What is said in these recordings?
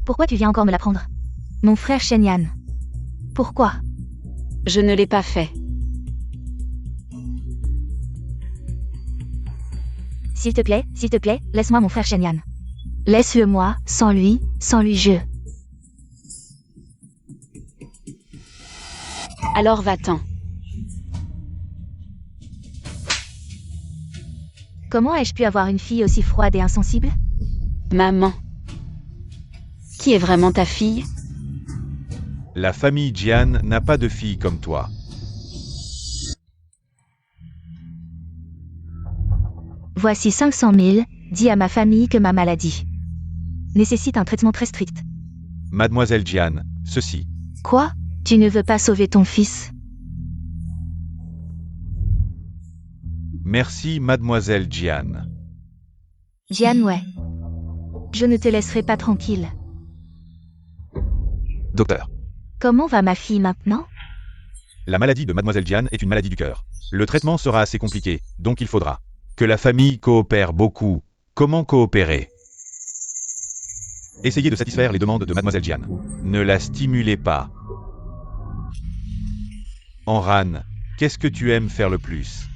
Pourquoi tu viens encore me la prendre? Mon frère Shenyan. Pourquoi? Je ne l'ai pas fait. S'il te plaît, laisse-moi mon frère Shenyan. Laisse-le moi, sans lui, je... Alors va-t'en. Comment ai-je pu avoir une fille aussi froide et insensible? Maman. Qui est vraiment ta fille? La famille Jian n'a pas de fille comme toi. Voici 500 000, dis à ma famille que ma maladie nécessite un traitement très strict. Mademoiselle Jian, ceci. Quoi? Tu ne veux pas sauver ton fils? Merci, Mademoiselle Jian. Jian, ouais. Je ne te laisserai pas tranquille. Docteur. Comment va ma fille maintenant? La maladie de Mademoiselle Jian est une maladie du cœur. Le traitement sera assez compliqué, donc il faudra que la famille coopère beaucoup. Comment coopérer? Essayez de satisfaire les demandes de Mademoiselle Jian. Ne la stimulez pas. Enran, qu'est-ce que tu aimes faire le plus?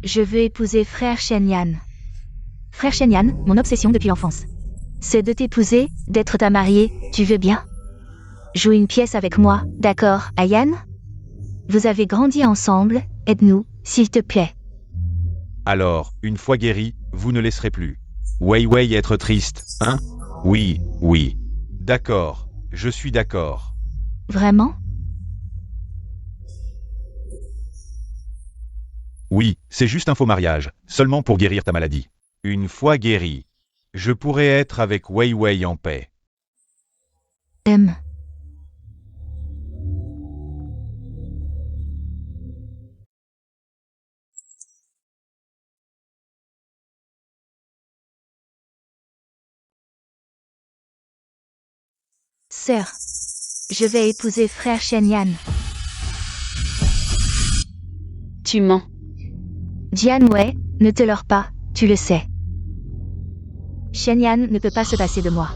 Je veux épouser frère Shenyan. Frère Shenyan, mon obsession depuis l'enfance. C'est de t'épouser, d'être ta mariée, tu veux bien? Joue une pièce avec moi, d'accord, Ayan? Vous avez grandi ensemble, aide-nous, s'il te plaît. Alors, une fois guéri, vous ne laisserez plus Wei Wei être triste, hein? Oui, oui. D'accord, je suis d'accord. Vraiment? Oui, c'est juste un faux mariage, seulement pour guérir ta maladie. Une fois guéri, je pourrai être avec Wei Wei en paix. Sœur, je vais épouser frère Shenyan. Tu mens. Jian, ouais, ne te leurre pas, tu le sais. Shenyan ne peut pas se passer de moi.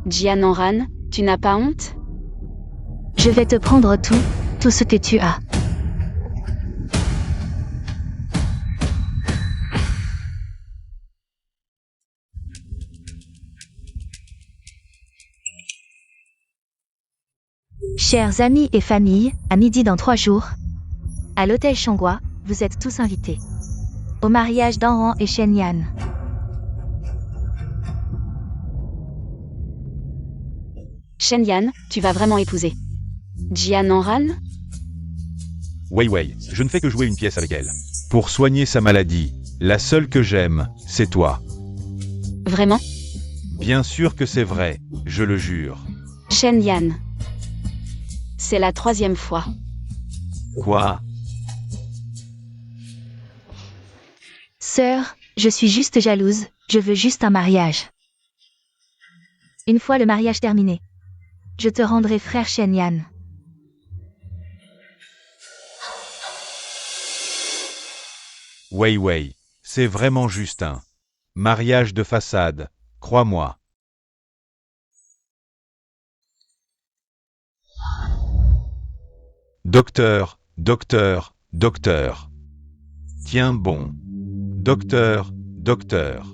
Jian Enran, tu n'as pas honte? Je vais te prendre tout ce que tu as. Chers amis et familles, à midi dans 3 jours, à l'hôtel Changhua, vous êtes tous invités au mariage d'Enran et Shenyan. Shenyan, tu vas vraiment épouser Jian Enran? Wei Wei, je ne fais que jouer une pièce avec elle. Pour soigner sa maladie, la seule que j'aime, c'est toi. Vraiment? Bien sûr que c'est vrai, je le jure. Shenyan. C'est la 3e fois. Quoi? Sœur, je suis juste jalouse, je veux juste un mariage. Une fois le mariage terminé, je te rendrai frère Shenyan. Wei Wei, c'est vraiment juste un mariage de façade, crois-moi. Docteur, docteur, docteur. Tiens bon. Docteur, docteur.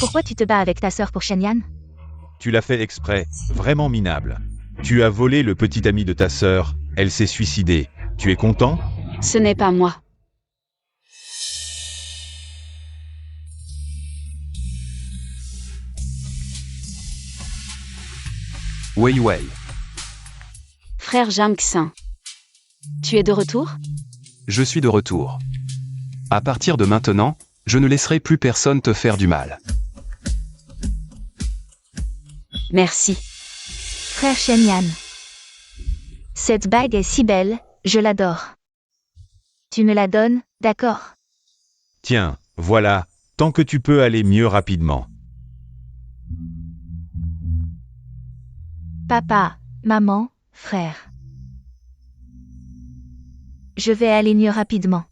Pourquoi tu te bats avec ta sœur pour Shenyan? Tu l'as fait exprès, vraiment minable. Tu as volé le petit ami de ta sœur, elle s'est suicidée. Tu es content? Ce n'est pas moi. Wei Wei. Frère Jamxin. Tu es de retour? Je suis de retour. À partir de maintenant, je ne laisserai plus personne te faire du mal. Merci. Frère Shenyan. Cette bague est si belle, je l'adore. Tu me la donnes, d'accord? Tiens, voilà, tant que tu peux aller mieux rapidement. Papa, maman, frère. Je vais aller mieux rapidement.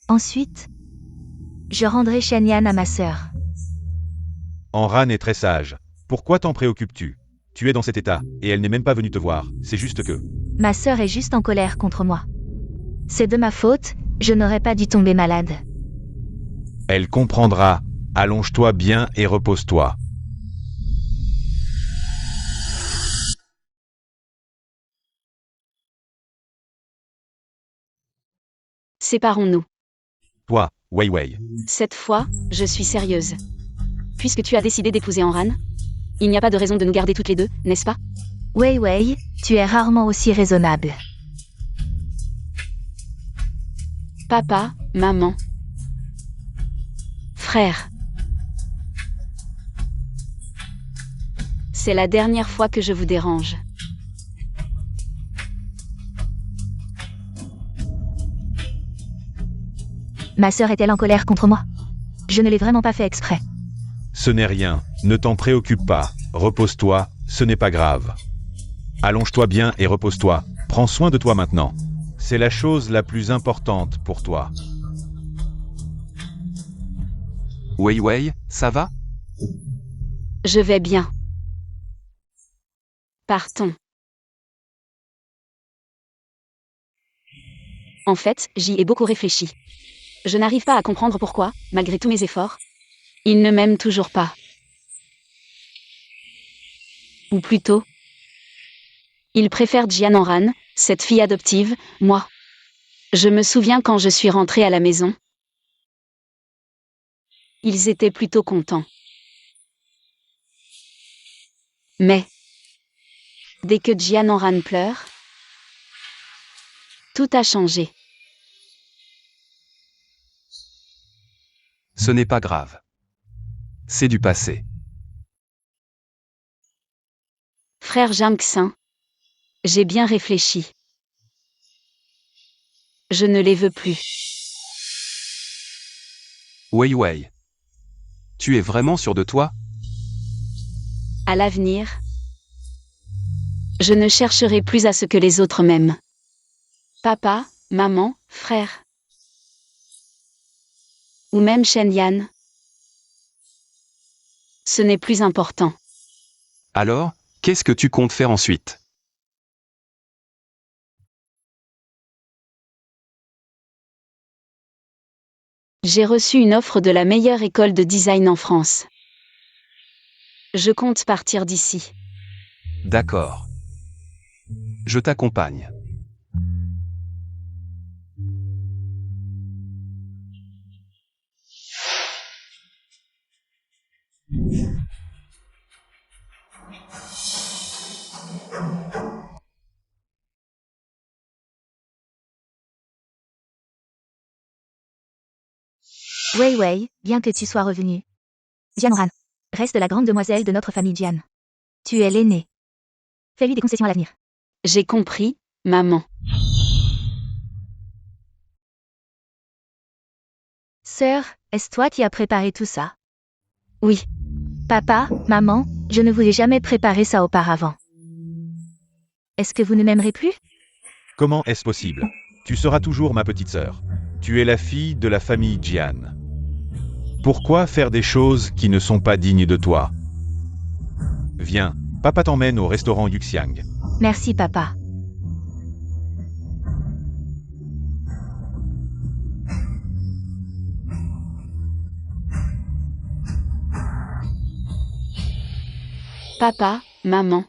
Ensuite, je rendrai Shenyan à ma sœur. Enran est très sage. Pourquoi t'en préoccupes-tu? Tu es dans cet état, et elle n'est même pas venue te voir, c'est juste que... Ma sœur est juste en colère contre moi. C'est de ma faute, je n'aurais pas dû tomber malade. Elle comprendra. Allonge-toi bien et repose-toi. Séparons-nous. Toi, Wei Wei. Cette fois, je suis sérieuse. Puisque tu as décidé d'épouser Enran, il n'y a pas de raison de nous garder toutes les deux, n'est-ce pas? Wei Wei, tu es rarement aussi raisonnable. Papa, maman, frère. C'est la dernière fois que je vous dérange. Ma sœur est-elle en colère contre moi? Je ne l'ai vraiment pas fait exprès. Ce n'est rien, ne t'en préoccupe pas. Repose-toi, ce n'est pas grave. Allonge-toi bien et repose-toi. Prends soin de toi maintenant. C'est la chose la plus importante pour toi. Wei Wei, ça va? Je vais bien. Partons. En fait, j'y ai beaucoup réfléchi. Je n'arrive pas à comprendre pourquoi, malgré tous mes efforts, il ne m'aime toujours pas. Ou plutôt, il préfère Jian Enran, cette fille adoptive, moi. Je me souviens quand je suis rentrée à la maison. Ils étaient plutôt contents. Mais, dès que Jian Enran pleure, tout a changé. Ce n'est pas grave. C'est du passé. Frère Jingxin, j'ai bien réfléchi. Je ne les veux plus. Wei Wei. Tu es vraiment sûr de toi? À l'avenir, je ne chercherai plus à ce que les autres m'aiment. Papa, maman, frère. Ou même Shenyan. Ce n'est plus important. Alors, qu'est-ce que tu comptes faire ensuite? J'ai reçu une offre de la meilleure école de design en France. Je compte partir d'ici. D'accord. Je t'accompagne. Wei Wei, bien que tu sois revenu. Jian Ran. Reste la grande demoiselle de notre famille Jian. Tu es l'aînée. Fais-lui des concessions à l'avenir. J'ai compris, maman. Sœur, est-ce toi qui as préparé tout ça? Oui. Papa, maman, je ne vous ai jamais préparé ça auparavant. Est-ce que vous ne m'aimerez plus? Comment est-ce possible? Tu seras toujours ma petite sœur. Tu es la fille de la famille Jian. Pourquoi faire des choses qui ne sont pas dignes de toi? Viens, papa t'emmène au restaurant Yuxiang. Merci papa. Papa, maman.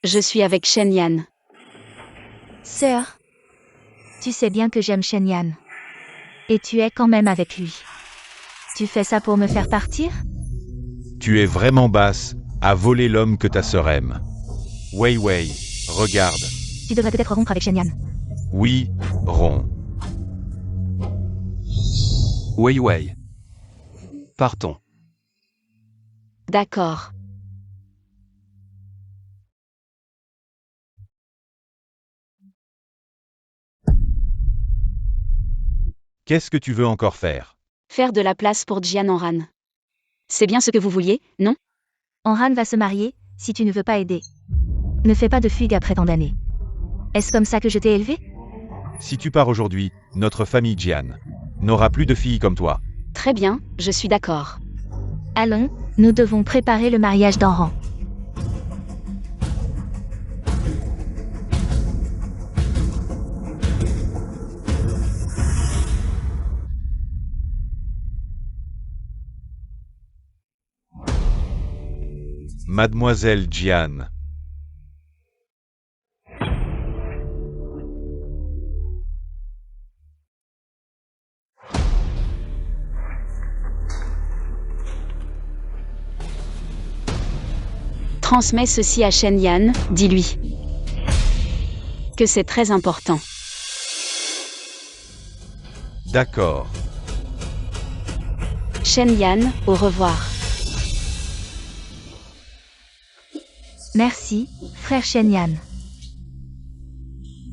Je suis avec Shenyan. Sœur, tu sais bien que j'aime Shenyan. Et tu es quand même avec lui. Tu fais ça pour me faire partir? Tu es vraiment basse à voler l'homme que ta sœur aime. Wei Wei, regarde. Tu devrais peut-être rompre avec Shenyan. Oui, romps. Wei Wei. Partons. D'accord. Qu'est-ce que tu veux encore faire? Faire de la place pour Jian Enran. C'est bien ce que vous vouliez, non? Enran va se marier, si tu ne veux pas aider. Ne fais pas de fugue après tant d'années. Est-ce comme ça que je t'ai élevé? Si tu pars aujourd'hui, notre famille Jian n'aura plus de filles comme toi. Très bien, je suis d'accord. Allons, nous devons préparer le mariage d'Enran. Mademoiselle Jian. Transmets ceci à Shen Yan, dis-lui. Que c'est très important. D'accord. Shen Yan, au revoir. Merci, frère Shen-Yan.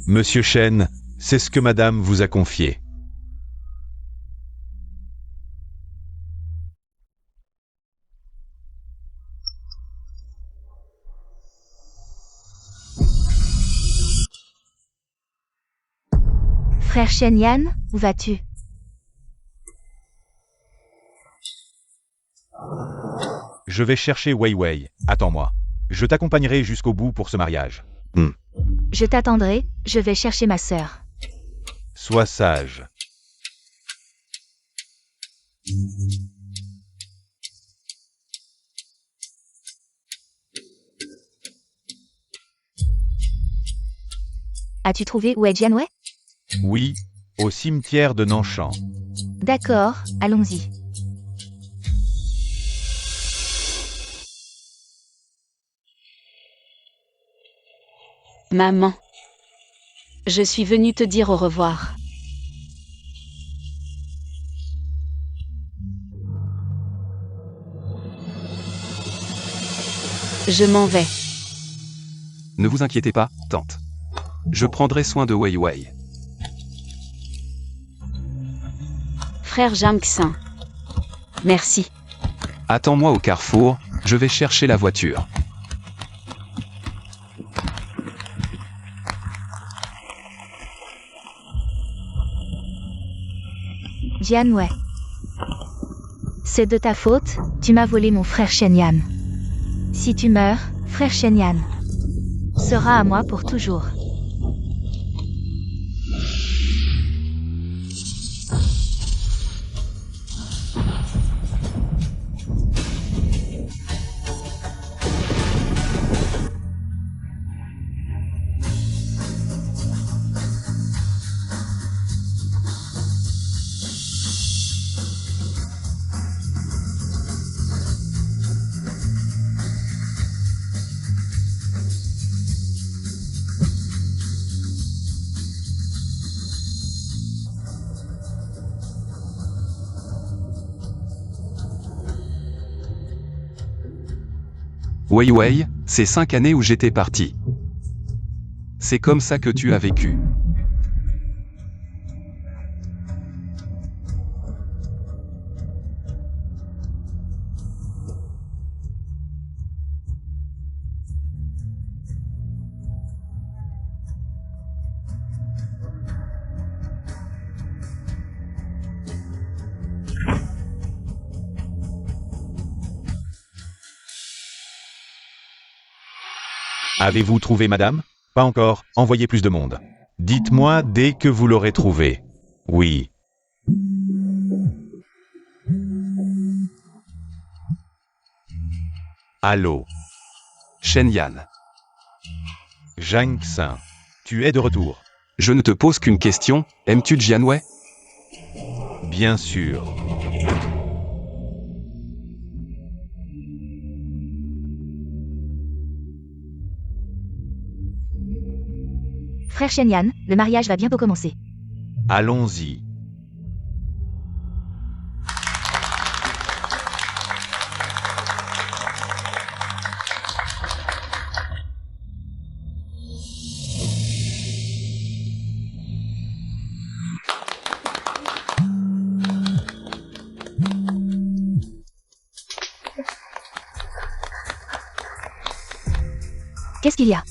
Monsieur Shen, c'est ce que madame vous a confié. Frère Shen-Yan, où vas-tu? Je vais chercher Wei Wei. Attends-moi. Je t'accompagnerai jusqu'au bout pour ce mariage. Je t'attendrai, je vais chercher ma sœur. Sois sage. As-tu trouvé où est Jianwei? Oui, au cimetière de Nanshan. D'accord, allons-y. Maman. Je suis venue te dire au revoir. Je m'en vais. Ne vous inquiétez pas, tante. Je prendrai soin de Wei Wei. Frère Jiangxin. Merci. Attends-moi au carrefour, je vais chercher la voiture. Jianwei. C'est de ta faute, tu m'as volé mon frère Shen-Yan. Si tu meurs, frère Shen-Yan sera à moi pour toujours. Wei Wei, c'est 5 années où j'étais parti. C'est comme ça que tu as vécu. Avez-vous trouvé madame? Pas encore, envoyez plus de monde. Dites-moi dès que vous l'aurez trouvé. Oui. Allô? Shen Yan. Zhang Xin. Tu es de retour. Je ne te pose qu'une question, aimes-tu Jianwei? Bien sûr. Frère Shen-Yan, le mariage va bientôt commencer. Allons-y. Qu'est-ce qu'il y a?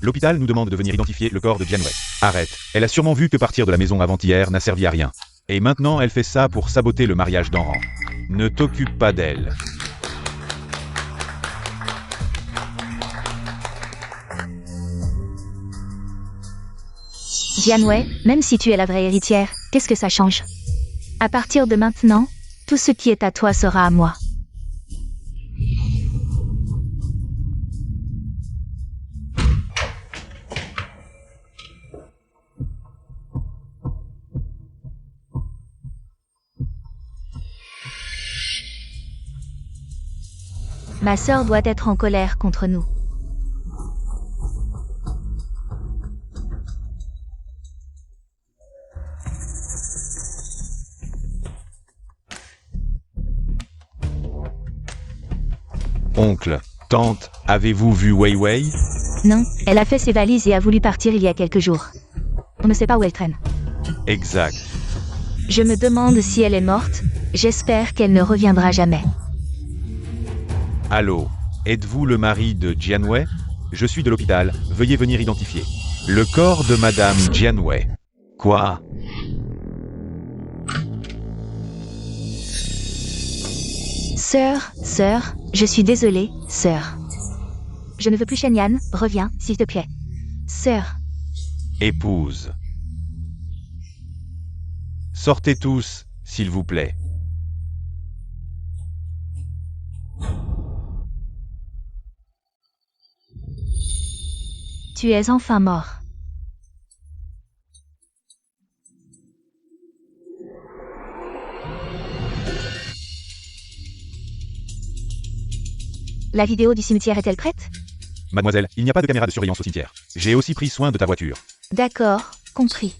L'hôpital nous demande de venir identifier le corps de Jianwei. Arrête. Elle a sûrement vu que partir de la maison avant-hier n'a servi à rien. Et maintenant, elle fait ça pour saboter le mariage d'Enran. Ne t'occupe pas d'elle. Jianwei, même si tu es la vraie héritière, qu'est-ce que ça change? À partir de maintenant, tout ce qui est à toi sera à moi. Ma sœur doit être en colère contre nous. Oncle, tante, avez-vous vu Wei Wei? Non, elle a fait ses valises et a voulu partir il y a quelques jours. On ne sait pas où elle traîne. Exact. Je me demande si elle est morte. J'espère qu'elle ne reviendra jamais. Allô, êtes-vous le mari de Jianwei? Je suis de l'hôpital, veuillez venir identifier. Le corps de Madame Jianwei. Quoi? Sœur, je suis désolée, sœur. Je ne veux plus Shenyan, reviens, s'il te plaît. Sœur. Épouse. Sortez tous, s'il vous plaît. Tu es enfin mort. La vidéo du cimetière est-elle prête? Mademoiselle, il n'y a pas de caméra de surveillance au cimetière. J'ai aussi pris soin de ta voiture. D'accord, compris.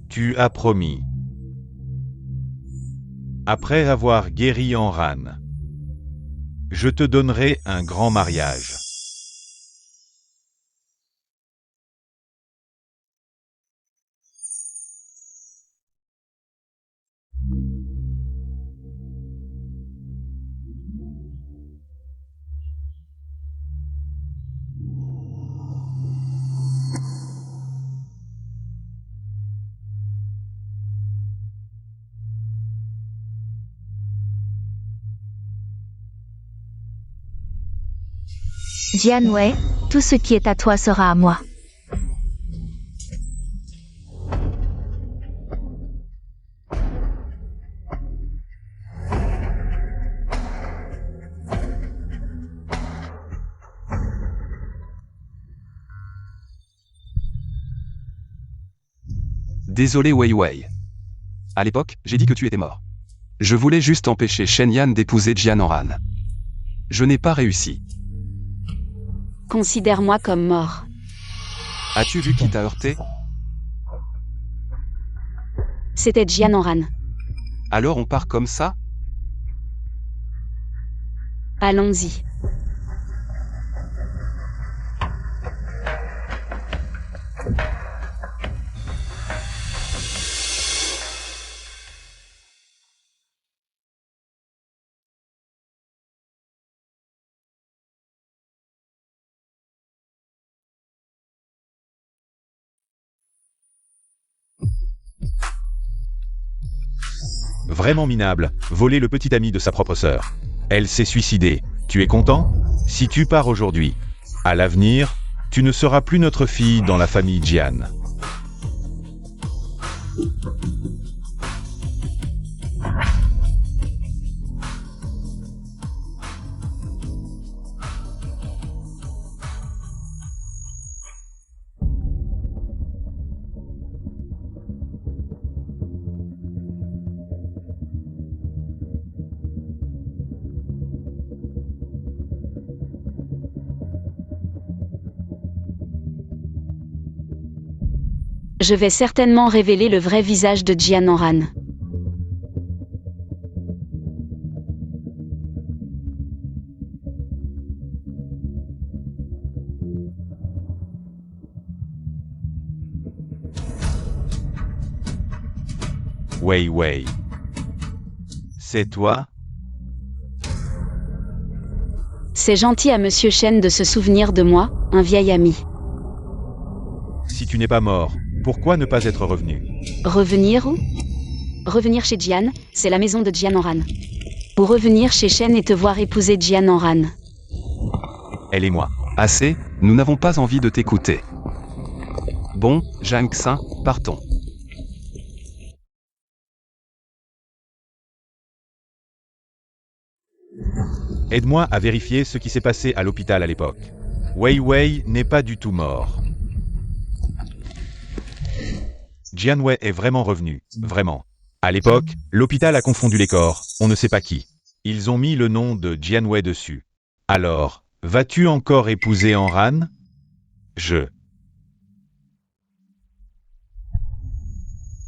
Tu as promis. Après avoir guéri Enran, je te donnerai un grand mariage. Jianwei, tout ce qui est à toi sera à moi. Désolé Wei Wei. À l'époque, j'ai dit que tu étais mort. Je voulais juste empêcher Shenyan d'épouser Jian Enran. Je n'ai pas réussi. Considère-moi comme mort. As-tu vu qui t'a heurté? C'était Jian Enran. Alors on part comme ça? Allons-y. Vraiment minable, voler le petit ami de sa propre sœur. Elle s'est suicidée. Tu es content? Si tu pars aujourd'hui, à l'avenir, tu ne seras plus notre fille dans la famille Jian. Je vais certainement révéler le vrai visage de Jian Enran. Wei Wei. C'est toi? C'est gentil à Monsieur Shen de se souvenir de moi, un vieil ami. Si tu n'es pas mort, pourquoi ne pas être revenu? Revenir où? Revenir chez Jian, c'est la maison de Jian Enran. Ou revenir chez Shen et te voir épouser Jian Enran. Elle et moi. Assez, nous n'avons pas envie de t'écouter. Bon, Zhang Xin, partons. Aide-moi à vérifier ce qui s'est passé à l'hôpital à l'époque. Wei Wei n'est pas du tout mort. Jian Wei est vraiment revenu, vraiment. À l'époque, l'hôpital a confondu les corps, on ne sait pas qui. Ils ont mis le nom de Jian Wei dessus. Alors, vas-tu encore épouser Enran?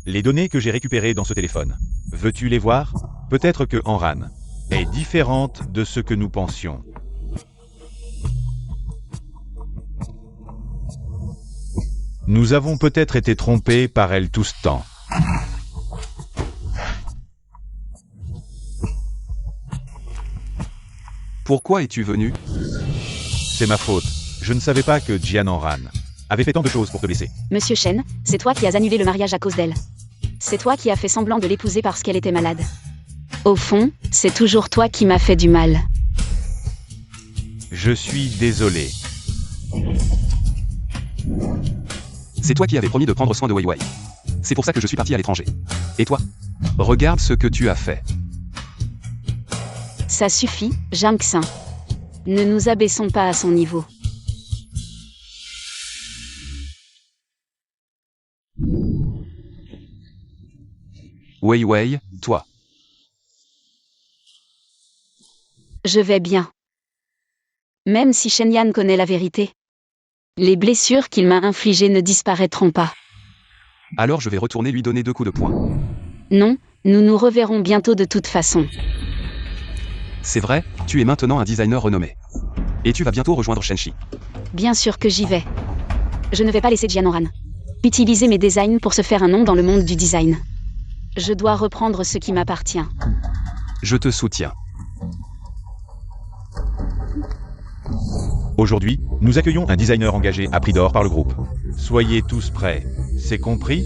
Les données que j'ai récupérées dans ce téléphone, veux-tu les voir? Peut-être que Enran est différente de ce que nous pensions. Nous avons peut-être été trompés par elle tout ce temps. Pourquoi es-tu venu? C'est ma faute. Je ne savais pas que Jian Enran avait fait tant de choses pour te blesser. Monsieur Shen, c'est toi qui as annulé le mariage à cause d'elle. C'est toi qui as fait semblant de l'épouser parce qu'elle était malade. Au fond, c'est toujours toi qui m'as fait du mal. Je suis désolé. C'est toi qui avais promis de prendre soin de Wei Wei. C'est pour ça que je suis parti à l'étranger. Et toi? Regarde ce que tu as fait. Ça suffit, Zhang Xin. Ne nous abaissons pas à son niveau. Wei Wei, toi. Je vais bien. Même si Shen Yan connaît la vérité. Les blessures qu'il m'a infligées ne disparaîtront pas. Alors je vais retourner lui donner 2 coups de poing. Non, nous nous reverrons bientôt de toute façon. C'est vrai, tu es maintenant un designer renommé. Et tu vas bientôt rejoindre Shenshi. Bien sûr que j'y vais. Je ne vais pas laisser Jian Enran utiliser mes designs pour se faire un nom dans le monde du design. Je dois reprendre ce qui m'appartient. Je te soutiens. Aujourd'hui, nous accueillons un designer engagé à prix d'or par le groupe. Soyez tous prêts. C'est compris?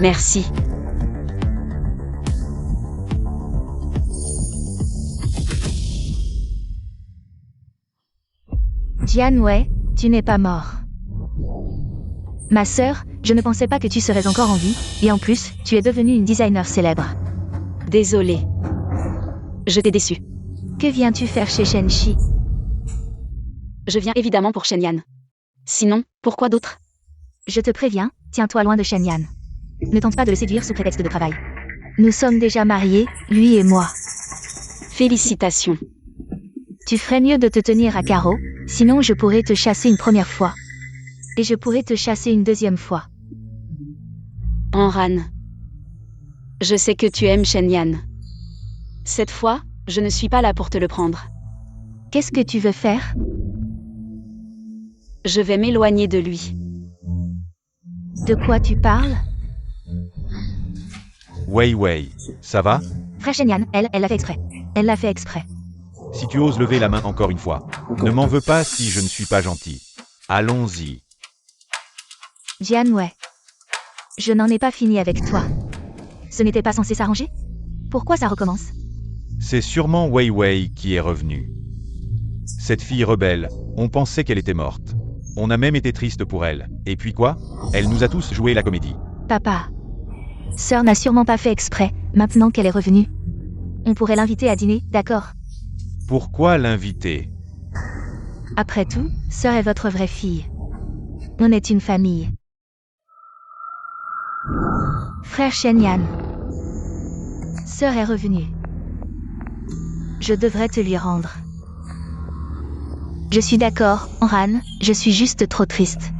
Merci. Jian Wei, tu n'es pas mort. Ma sœur, je ne pensais pas que tu serais encore en vie, et en plus, tu es devenue une designer célèbre. Désolée. Je t'ai déçu. Que viens-tu faire chez Shenshi? Je viens évidemment pour Shen Yan. Sinon, pourquoi d'autre? Je te préviens, tiens-toi loin de Shen Yan. Ne tente pas de le séduire sous prétexte de travail. Nous sommes déjà mariés, lui et moi. Félicitations. Tu ferais mieux de te tenir à carreau, sinon je pourrais te chasser une première fois. Et je pourrais te chasser une deuxième fois. Enran. Je sais que tu aimes Shen Yan. Cette fois, je ne suis pas là pour te le prendre. Qu'est-ce que tu veux faire? Je vais m'éloigner de lui. De quoi tu parles? Wei Wei, ça va? Frère Shen Yan, elle l'a fait exprès. Elle l'a fait exprès. Si tu oses lever la main encore une fois, ne m'en veux pas si je ne suis pas gentil. Allons-y. Jian Wei. Je n'en ai pas fini avec toi. Ce n'était pas censé s'arranger? Pourquoi ça recommence? C'est sûrement Wei Wei qui est revenue. Cette fille rebelle, on pensait qu'elle était morte. On a même été triste pour elle. Et puis quoi? Elle nous a tous joué la comédie. Papa. Sœur n'a sûrement pas fait exprès, maintenant qu'elle est revenue. On pourrait l'inviter à dîner, d'accord? Pourquoi l'inviter? Après tout, sœur est votre vraie fille. On est une famille. Frère Shen Yan. Sœur est revenue. Je devrais te lui rendre. Je suis d'accord, Enran, je suis juste trop triste.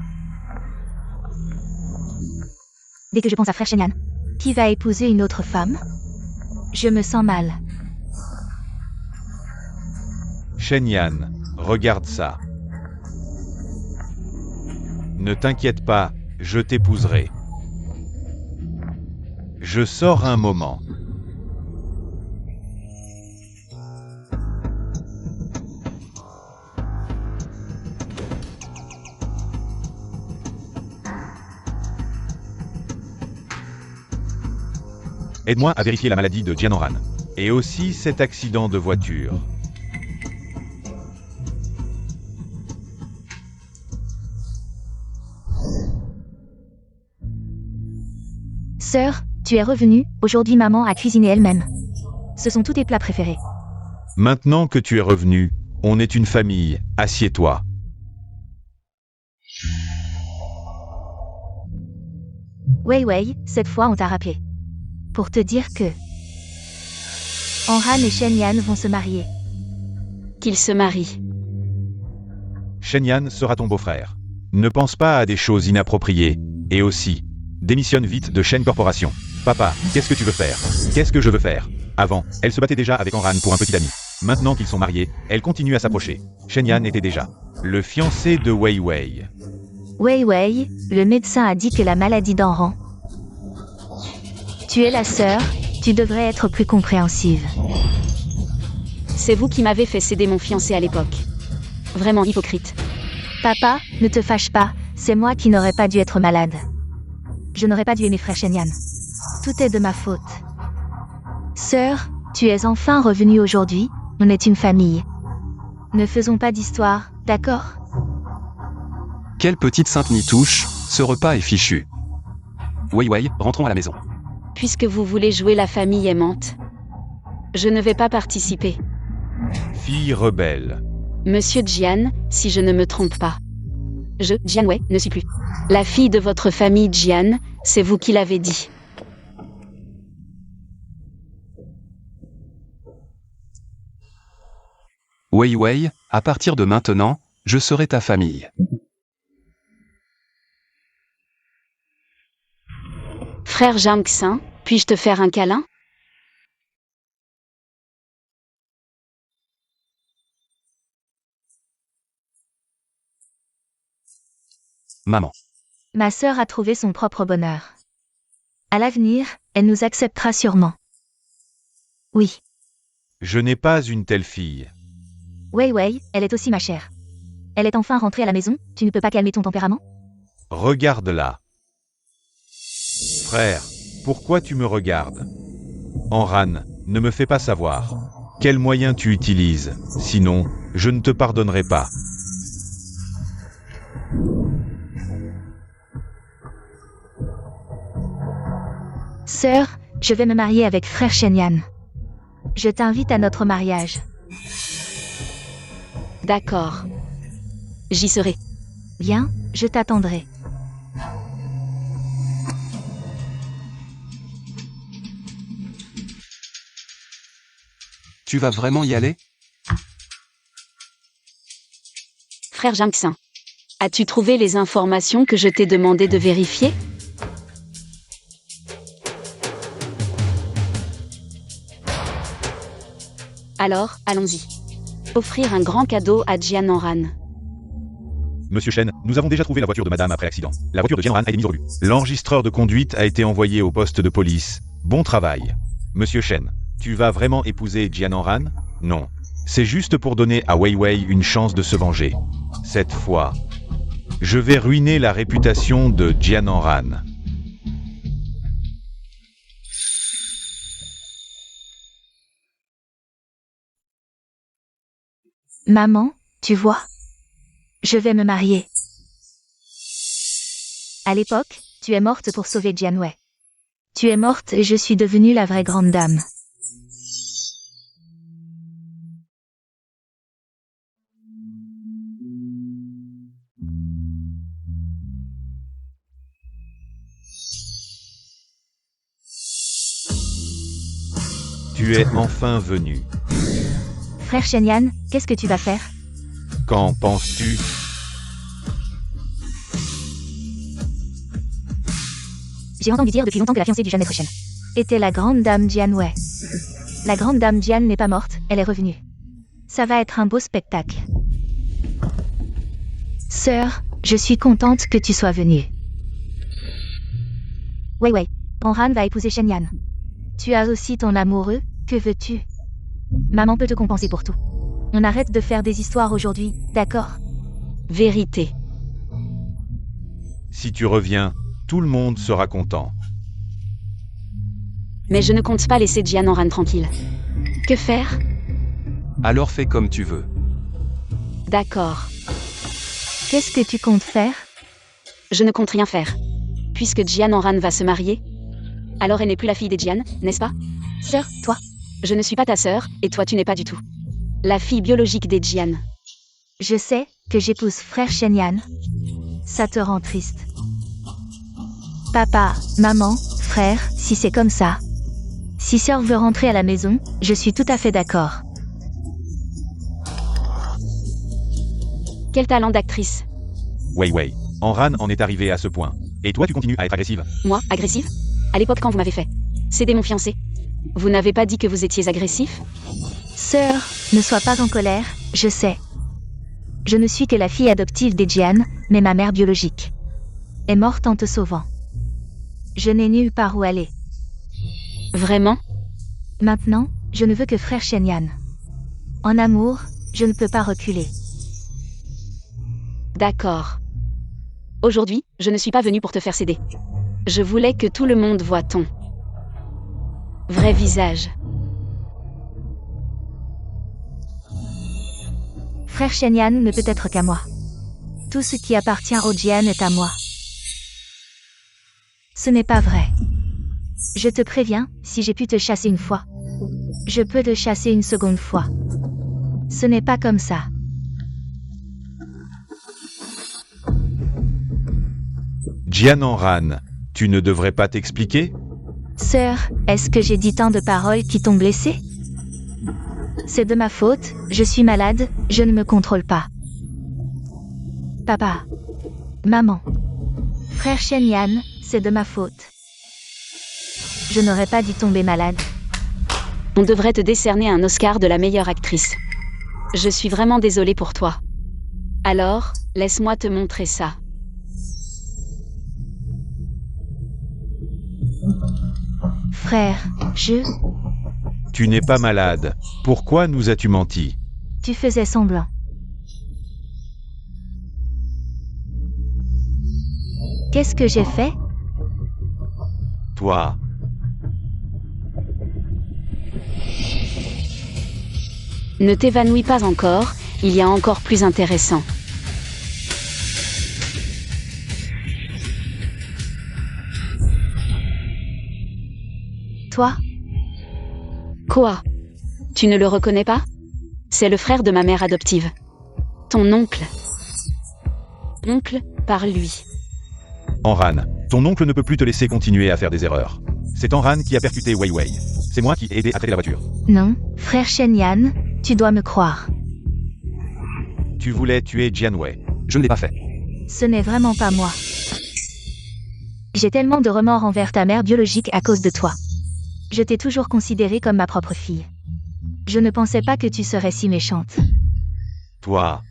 Dès que je pense à frère Shenyan, qui va épouser une autre femme, je me sens mal. Shenyan, regarde ça. Ne t'inquiète pas, je t'épouserai. Je sors un moment. Aide-moi à vérifier la maladie de Jian Enran. Et aussi cet accident de voiture. Sœur, tu es revenue, aujourd'hui maman a cuisiné elle-même. Ce sont tous tes plats préférés. Maintenant que tu es revenu, on est une famille, assieds-toi. Wei, cette fois on t'a rappelé. Pour te dire que Enran et Shenyan vont se marier. Qu'ils se marient. Shenyan sera ton beau-frère. Ne pense pas à des choses inappropriées. Et aussi, démissionne vite de Shen Corporation. Papa, qu'est-ce que tu veux faire? Qu'est-ce que je veux faire? Avant, elle se battait déjà avec Enran pour un petit ami. Maintenant qu'ils sont mariés, elle continue à s'approcher. Shenyan était déjà le fiancé de Wei. Wei, le médecin a dit que la maladie d'Enran. Tu es la sœur, tu devrais être plus compréhensive. C'est vous qui m'avez fait céder mon fiancé à l'époque. Vraiment hypocrite. Papa, ne te fâche pas, c'est moi qui n'aurais pas dû être malade. Je n'aurais pas dû aimer frère Shenyan. Tout est de ma faute. Sœur, tu es enfin revenue aujourd'hui, on est une famille. Ne faisons pas d'histoire, d'accord? Quelle petite sainte nitouche, ce repas est fichu. Wei, rentrons à la maison. Puisque vous voulez jouer la famille aimante, je ne vais pas participer. Fille rebelle. Monsieur Jian, si je ne me trompe pas. Je, Jian Wei, ne suis plus la fille de votre famille Jian, c'est vous qui l'avez dit. Wei, à partir de maintenant, je serai ta famille. Frère Jiang Xin, puis-je te faire un câlin? Maman. Ma sœur a trouvé son propre bonheur. À l'avenir, elle nous acceptera sûrement. Oui. Je n'ai pas une telle fille. Wei, elle est aussi ma chère. Elle est enfin rentrée à la maison, tu ne peux pas calmer ton tempérament? Regarde-la. Frère, pourquoi tu me regardes? Enran, ne me fais pas savoir. Quels moyens tu utilises? Sinon, je ne te pardonnerai pas. Sœur, je vais me marier avec frère Shenyan. Je t'invite à notre mariage. D'accord. J'y serai. Bien, je t'attendrai. Tu vas vraiment y aller? Frère Jiang Xin, as-tu trouvé les informations que je t'ai demandé de vérifier? Alors, allons-y. Offrir un grand cadeau à Jian Enran. Monsieur Shen, nous avons déjà trouvé la voiture de madame après l'accident. La voiture de Jian Enran a été mise au rebut. L'enregistreur de conduite a été envoyé au poste de police. Bon travail. Monsieur Shen, tu vas vraiment épouser Jian Enran? Non. C'est juste pour donner à Wei une chance de se venger. Cette fois, je vais ruiner la réputation de Jian Enran. Maman, tu vois, je vais me marier. À l'époque, tu es morte pour sauver Jian Wei. Tu es morte et je suis devenue la vraie grande dame. Tu es enfin venu. Frère Shenyan, qu'est-ce que tu vas faire? Qu'en penses-tu? J'ai entendu dire depuis longtemps que la fiancée du jeune maître Shen était la grande dame Jian Wei. La grande dame Jian n'est pas morte, elle est revenue. Ça va être un beau spectacle. Sœur, je suis contente que tu sois venue. Wei, Enran va épouser Shenyan. Tu as aussi ton amoureux, que veux-tu? Maman peut te compenser pour tout. On arrête de faire des histoires aujourd'hui, d'accord? Vérité. Si tu reviens, tout le monde sera content. Mais je ne compte pas laisser Jian Enran tranquille. Que faire? Alors fais comme tu veux. D'accord. Qu'est-ce que tu comptes faire? Je ne compte rien faire. Puisque Jian Enran va se marier, alors elle n'est plus la fille des Jian, n'est-ce pas? Sœur, toi? Je ne suis pas ta sœur, et toi tu n'es pas du tout la fille biologique des Jian. Je sais que j'épouse frère Shenyan. Ça te rend triste. Papa, maman, frère, si c'est comme ça. Si sœur veut rentrer à la maison, je suis tout à fait d'accord. Quel talent d'actrice. Wei, Enran en est arrivé à ce point. Et toi tu continues à être agressive. Moi, agressive? À l'époque quand vous m'avez fait céder mon fiancé. Vous n'avez pas dit que vous étiez agressif? Sœur, ne sois pas en colère, je sais. Je ne suis que la fille adoptive des Jian, mais ma mère biologique est morte en te sauvant. Je n'ai nulle part où aller. Vraiment? Maintenant, je ne veux que frère Shenyan. En amour, je ne peux pas reculer. D'accord. Aujourd'hui, je ne suis pas venue pour te faire céder. Je voulais que tout le monde voie ton vrai visage. Frère Shenyan ne peut être qu'à moi. Tout ce qui appartient au Jian est à moi. Ce n'est pas vrai. Je te préviens, si j'ai pu te chasser une fois, je peux te chasser une seconde fois. Ce n'est pas comme ça. Jian Enran, tu ne devrais pas t'expliquer? Sœur, est-ce que j'ai dit tant de paroles qui t'ont blessé? C'est de ma faute, je suis malade, je ne me contrôle pas. Papa. Maman. Frère Shenyan, c'est de ma faute. Je n'aurais pas dû tomber malade. On devrait te décerner un Oscar de la meilleure actrice. Je suis vraiment désolée pour toi. Alors, laisse-moi te montrer ça. Frère, Tu n'es pas malade. Pourquoi nous as-tu menti? Tu faisais semblant. Qu'est-ce que j'ai fait? Toi. Ne t'évanouis pas encore, il y a encore plus intéressant. Toi? Quoi? Tu ne le reconnais pas? C'est le frère de ma mère adoptive. Ton oncle. Oncle, par lui. Enran, ton oncle ne peut plus te laisser continuer à faire des erreurs. C'est Enran qui a percuté Wei. C'est moi qui ai aidé à traiter la voiture. Non, frère Shenyan, tu dois me croire. Tu voulais tuer Jian Wei. Je ne l'ai pas fait. Ce n'est vraiment pas moi. J'ai tellement de remords envers ta mère biologique à cause de toi. Je t'ai toujours considérée comme ma propre fille. Je ne pensais pas que tu serais si méchante. Toi.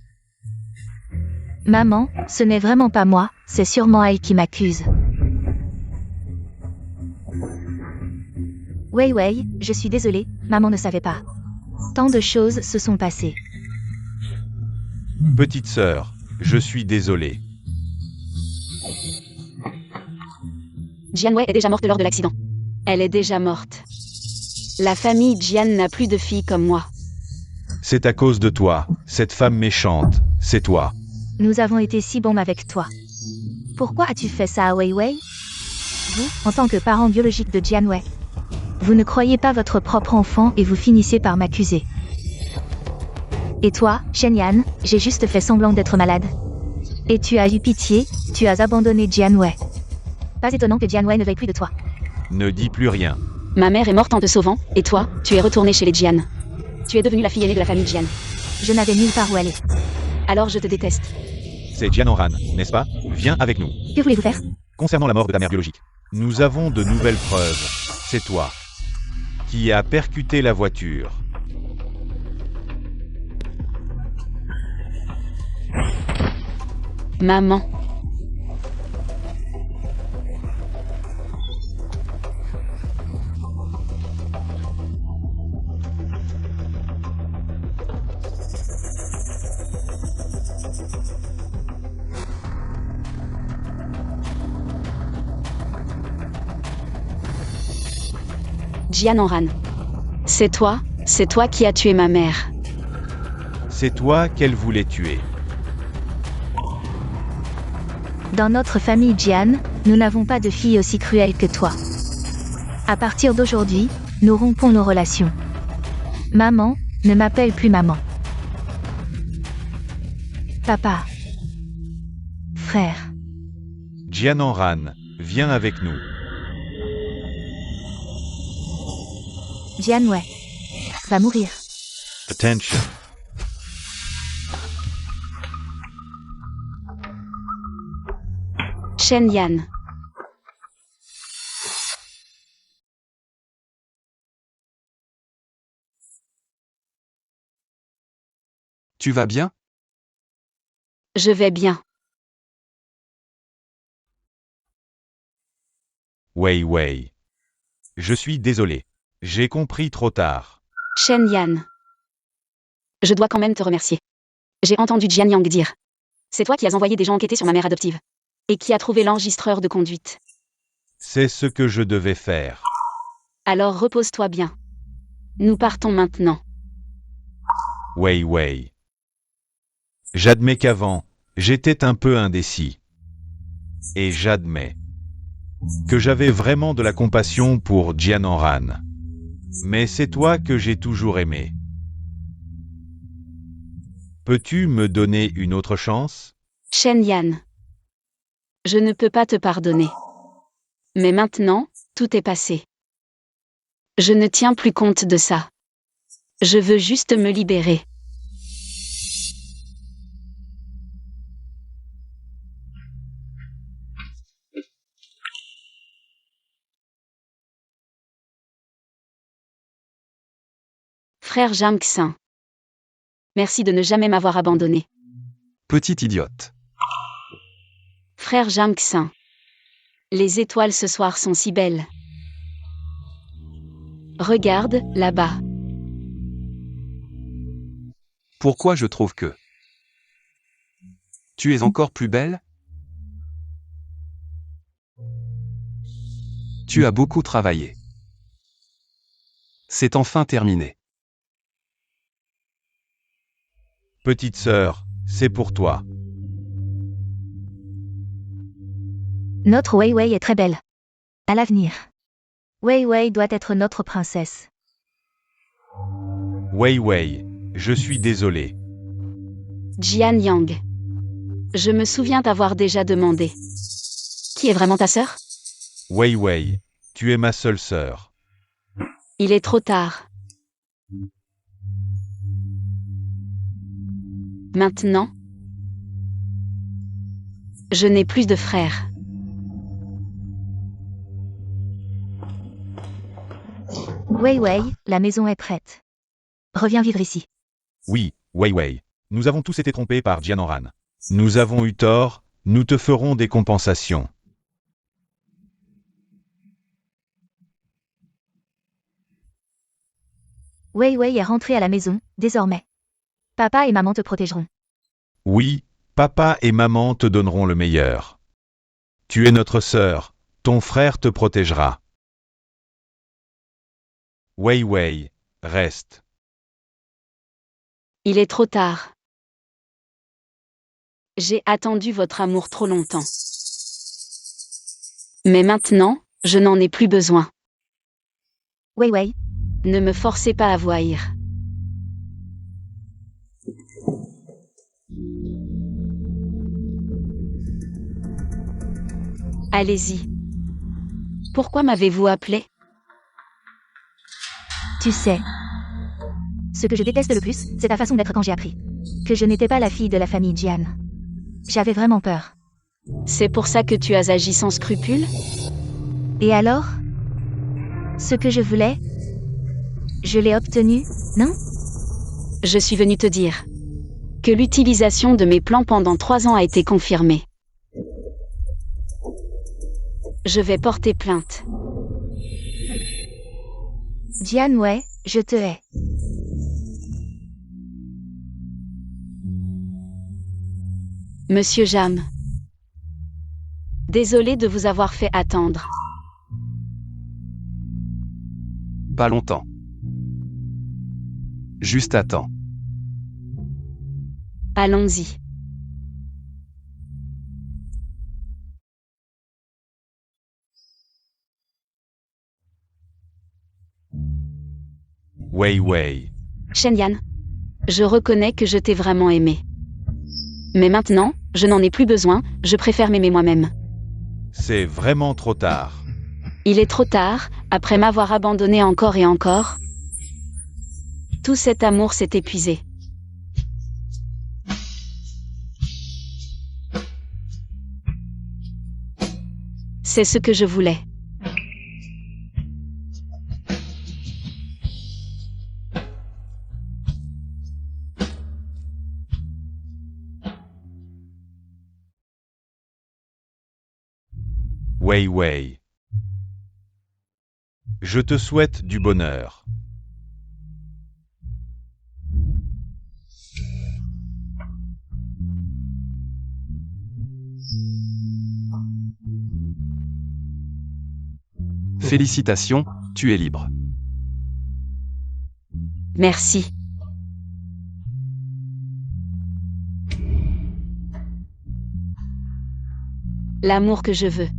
Maman, ce n'est vraiment pas moi, c'est sûrement elle qui m'accuse. Wei, je suis désolée, maman ne savait pas. Tant de choses se sont passées. Petite sœur, je suis désolé. Jian Wei est déjà morte lors de l'accident. Elle est déjà morte. La famille Jian n'a plus de filles comme moi. C'est à cause de toi, cette femme méchante, c'est toi. Nous avons été si bons avec toi. Pourquoi as-tu fait ça à Wei? Vous, en tant que parent biologique de Jian Wei, vous ne croyez pas votre propre enfant et vous finissez par m'accuser. Et toi, Shenyan, j'ai juste fait semblant d'être malade. Et tu as eu pitié, tu as abandonné Jian Wei. Pas étonnant que Jian Wei ne veuille plus de toi. Ne dis plus rien. Ma mère est morte en te sauvant, et toi, tu es retourné chez les Jian. Tu es devenue la fille aînée de la famille Jian. Je n'avais nulle part où aller. Alors je te déteste. C'est Jianoran, n'est-ce pas? Viens avec nous. Que voulez-vous faire? Concernant la mort de ta mère biologique, nous avons de nouvelles preuves. C'est toi qui as percuté la voiture. Maman. Jianoran. C'est toi qui as tué ma mère. C'est toi qu'elle voulait tuer. Dans notre famille Jian, nous n'avons pas de fille aussi cruelle que toi. À partir d'aujourd'hui, nous rompons nos relations. Maman, ne m'appelle plus maman. Papa. Frère. Jianoran, viens avec nous. Jian Wei va mourir. Attention. Shen Yan. Tu vas bien? Je vais bien. Wei Wei. Je suis désolé. J'ai compris trop tard. Shen Yan. Je dois quand même te remercier. J'ai entendu Jian Yang dire. C'est toi qui as envoyé des gens enquêter sur ma mère adoptive. Et qui a trouvé l'enregistreur de conduite. C'est ce que je devais faire. Alors repose-toi bien. Nous partons maintenant. Wei Wei. J'admets qu'avant, j'étais un peu indécis. Et j'admets que j'avais vraiment de la compassion pour Jianoran. Mais c'est toi que j'ai toujours aimé. Peux-tu me donner une autre chance? Shen Yan. Je ne peux pas te pardonner. Mais maintenant, tout est passé. Je ne tiens plus compte de ça. Je veux juste me libérer. Frère Jang-Xin. Merci de ne jamais m'avoir abandonné. Petite idiote. Frère Jang-Xin. Les étoiles ce soir sont si belles. Regarde, là-bas. Pourquoi je trouve que tu es encore plus belle? Tu as beaucoup travaillé. C'est enfin terminé. Petite sœur, c'est pour toi. Notre Wei Wei est très belle. À l'avenir. Wei Wei doit être notre princesse. Wei Wei, je suis désolé. Jian Yang. Je me souviens t'avoir déjà demandé. Qui est vraiment ta sœur? Wei Wei, tu es ma seule sœur. Il est trop tard. Maintenant, je n'ai plus de frères. Wei Wei, la maison est prête. Reviens vivre ici. Oui, Wei Wei. Nous avons tous été trompés par Jianoran. Nous avons eu tort, nous te ferons des compensations. Wei Wei est rentré à la maison, désormais. Papa et maman te protégeront. Oui, papa et maman te donneront le meilleur. Tu es notre sœur, ton frère te protégera. Wei Wei, reste. Il est trop tard. J'ai attendu votre amour trop longtemps. Mais maintenant, je n'en ai plus besoin. Wei Wei, Ne me forcez pas à voyir. Allez-y. Pourquoi m'avez-vous appelé? tu sais. Ce que je déteste le plus, c'est ta façon d'être quand j'ai appris. que je n'étais pas la fille de la famille Jian. J'avais vraiment peur. C'est pour ça que tu as agi sans scrupule? Et alors? Ce que je voulais? Je l'ai obtenu, non? Je suis venue te dire que l'utilisation de mes plans pendant 3 ans a été confirmée. Je vais porter plainte. Jian Wei, je te hais. Monsieur Jam. Désolé de vous avoir fait attendre. Pas longtemps. Juste attends. Allons-y. Wei Wei. Shenyan, je reconnais que je t'ai vraiment aimé. Mais maintenant, je n'en ai plus besoin, je préfère m'aimer moi-même. C'est vraiment trop tard. Il est trop tard, après m'avoir abandonné encore et encore. Tout cet amour s'est épuisé. C'est ce que je voulais. Wei Wei. Je te souhaite du bonheur. Félicitations, tu es libre. Merci. L'amour que je veux.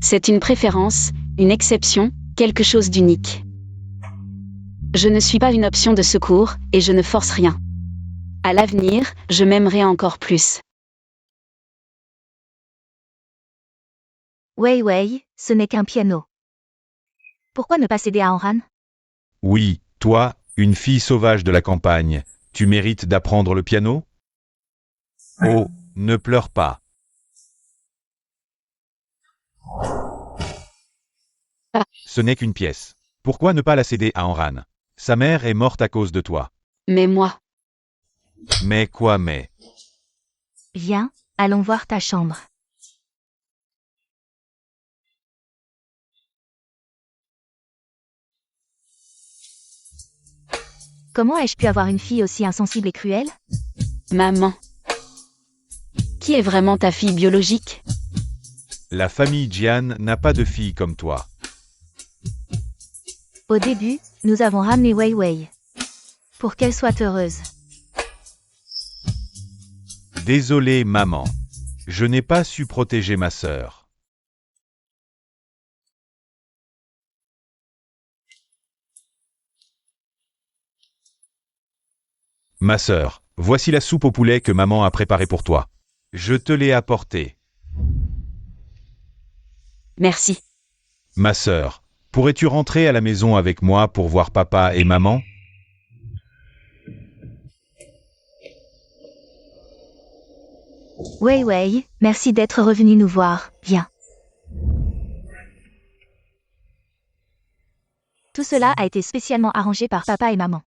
C'est une préférence, une exception, quelque chose d'unique. Je ne suis pas une option de secours, et je ne force rien. À l'avenir, je m'aimerai encore plus. Wei Wei, ce n'est qu'un piano. Pourquoi ne pas céder à Anran? Oui, toi, une fille sauvage de la campagne, tu mérites d'apprendre le piano? Oh, ne pleure pas. Ce n'est qu'une pièce. Pourquoi ne pas la céder à Anran? Sa mère est morte à cause de toi. Mais moi, Mais quoi mais? Viens, allons voir ta chambre. Comment ai-je pu avoir une fille aussi insensible et cruelle? maman. Qui est vraiment ta fille biologique? La famille Jian n'a pas de fille comme toi. Au début, nous avons ramené Wei Wei. Pour qu'elle soit heureuse. Désolé maman. Je n'ai pas su protéger ma sœur. Ma sœur, voici la soupe au poulet que maman a préparée pour toi. Je te l'ai apportée. Merci. Ma sœur, pourrais-tu rentrer à la maison avec moi pour voir papa et maman? Wei Wei, merci d'être revenu nous voir, viens. Tout cela a été spécialement arrangé par papa et maman.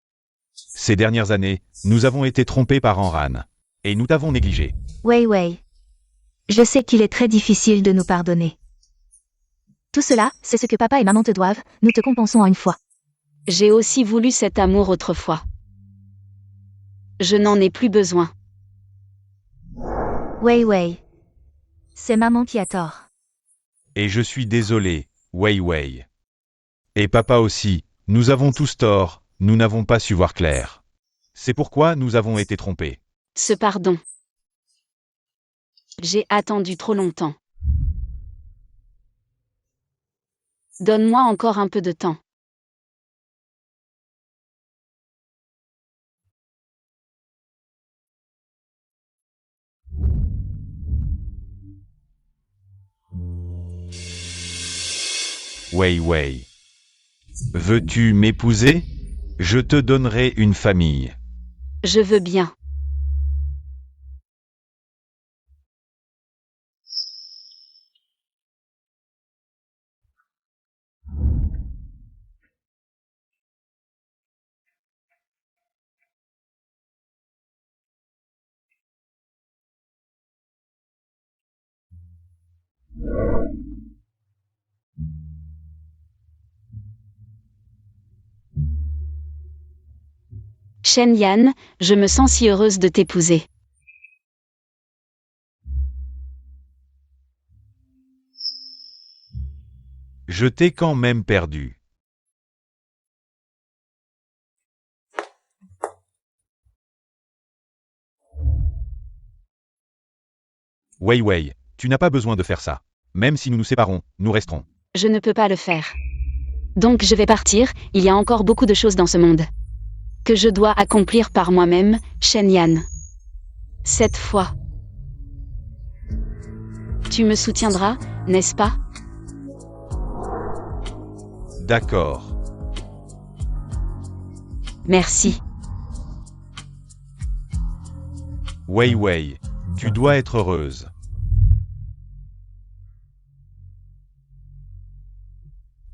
Ces dernières années, nous avons été trompés par Anran. Et nous t'avons négligé. Wei Wei. Je sais qu'il est très difficile de nous pardonner. Tout cela, c'est ce que papa et maman te doivent, nous te compensons en une fois. J'ai aussi voulu cet amour autrefois. Je n'en ai plus besoin. Wei Wei. C'est maman qui a tort. Et je suis désolé, Wei Wei. Et papa aussi, nous avons tous tort, nous n'avons pas su voir clair. C'est pourquoi nous avons été trompés. Ce pardon. J'ai attendu trop longtemps. Donne-moi encore un peu de temps. Wei Wei. Veux-tu m'épouser? Je te donnerai une famille. Je veux bien. Shen Yan, je me sens si heureuse de t'épouser. Je t'ai quand même perdu. Wei Wei, tu n'as pas besoin de faire ça. Même si nous nous séparons, nous resterons. Je ne peux pas le faire. Donc je vais partir, il y a encore beaucoup de choses dans ce monde que je dois accomplir par moi-même, Shen Yan. Cette fois. Tu me soutiendras, n'est-ce pas? D'accord. Merci. Wei Wei, tu dois être heureuse.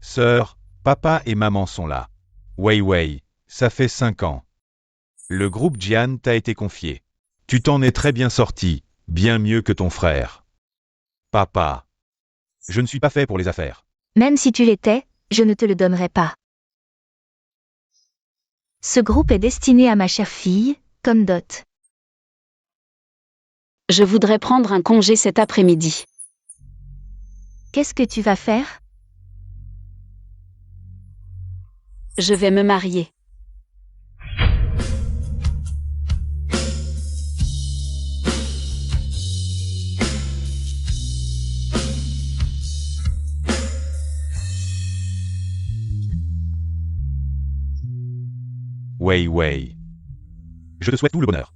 Sœur, papa et maman sont là. Wei Wei, ça fait 5 ans. Le groupe Jian t'a été confié. Tu t'en es très bien sorti, bien mieux que ton frère. Papa. Je ne suis pas fait pour les affaires. Même si tu l'étais, je ne te le donnerai pas. Ce groupe est destiné à ma chère fille, comme dot. Je voudrais prendre un congé cet après-midi. Qu'est-ce que tu vas faire? Je vais me marier. Wei Wei. Je te souhaite tout le bonheur.